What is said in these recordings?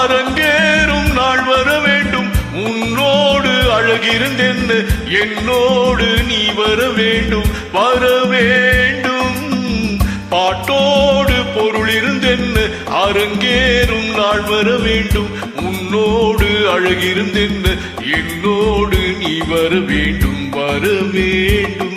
அரங்கேறும் நாள் வர வேண்டும். உன்னோடு அழகிருந்தென்ன என்னோடு நீ வர வேண்டும், வர வேண்டும். பாட்டோடு பொருள் இருந்தென்ன அரங்கேறும் நாள் வர வேண்டும். உன்னோடு அழகிருந்தென்ன என்னோடு நீ வர வேண்டும், வர வேண்டும்.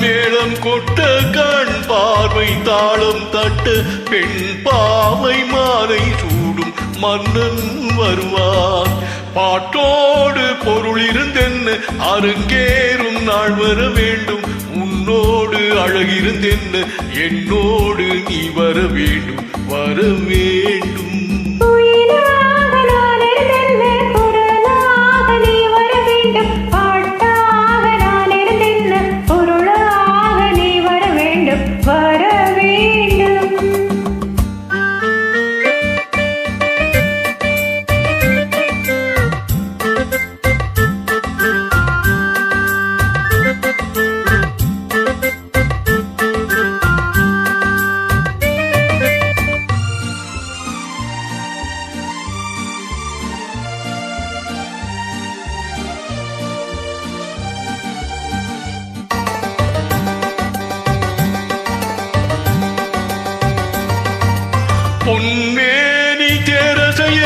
மேளம் கொட்ட கண் பார்வை தாளம் தட்ட பெண் பாவை மாலை சூடும் மன்னன் வருவார். பாட்டோடு பொருள் இருந்தென்ன அரங்கேறும் நாள் வர வேண்டும். உன்னோடு அழகிருந்தென்ன என்னோடு நீ வர வேண்டும், வர வேண்டும். பொன்மேனி தேர செய்ய